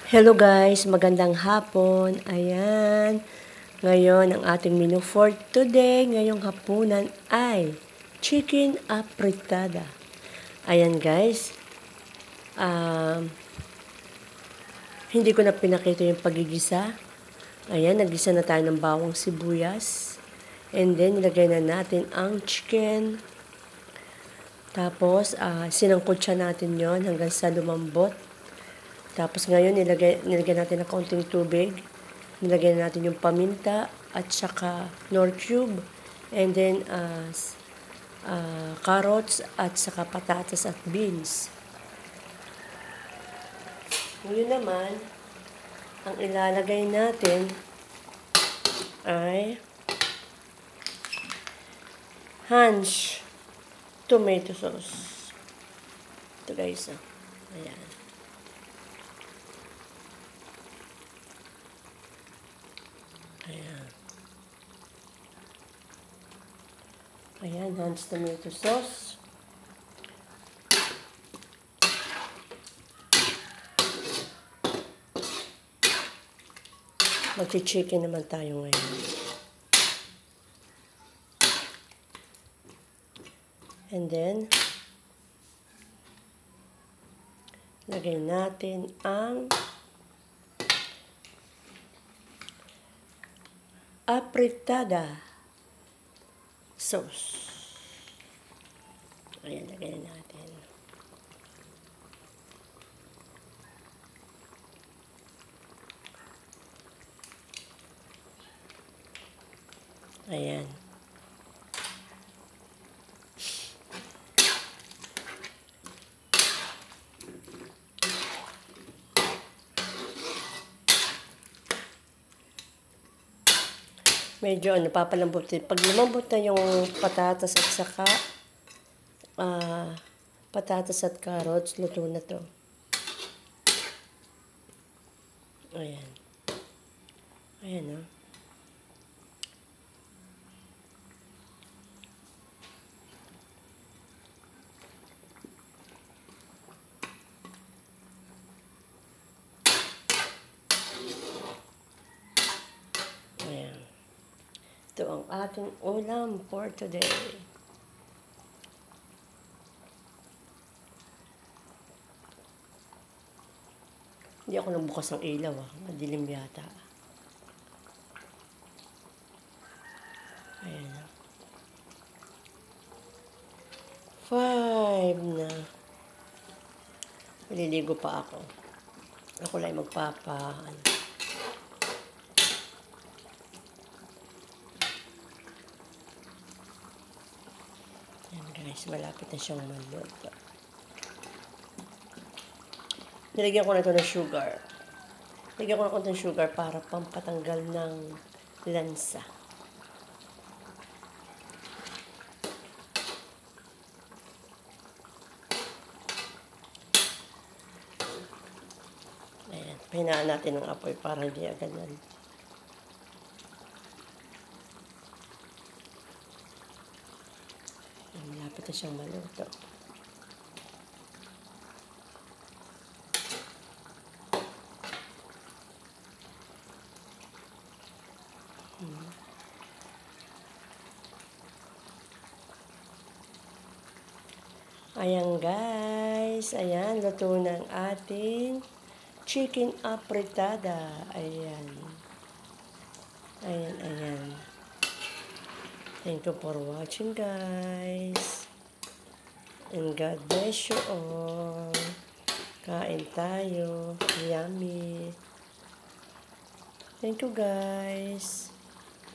Hello guys, magandang hapon. Ayan. Ngayon, ang ating menu for today, ngayong hapunan ay chicken apritada. Ayan guys. Hindi ko na pinakita yung pagigisa. Ayan, naggisa na tayo ng bawang sibuyas. And then, nilagay na natin ang chicken. Tapos, sinangkot siya natin yon hanggang sa lumambot. Tapos ngayon, nilagay natin ng kaunting tubig. Nilagay natin yung paminta at saka nor cube. And then, carrots at saka patatas at beans. Ngayon naman, ang ilalagay natin ay Heinz tomato sauce. Ito guys, ayan. Ayan. Ayan, Heinz tomato sauce. Magchi-chicken naman tayo ngayon. And then, lagay natin ang apritada sauce. Ayan, lagay natin. Ayan. Medyo napapalambot din. Pag lumambot na yung patatas at saka patatas at carrots, luto na to. Ayan. Ayan, oh. Ayan. Ito ang ating ulam for today. Hindi ako nagbukas ng ilaw, madilim yata. Ayan. 5 na. Maliligo pa ako. Ako lang Ayan guys, malapit na siyang maluto. Nilagyan ko na ito ng sugar. Nilagyan ko na konting sugar para pampatanggal ng lansa. Ayan, pahinaan natin ng apoy para hindi agad na. Malapit na siyang maluto. Ayan guys, ayan, luto ng ating chicken apritada. Ayan. Ayan. Thank you for watching guys. And God bless you all. Kain tayo. Yummy. Thank you guys.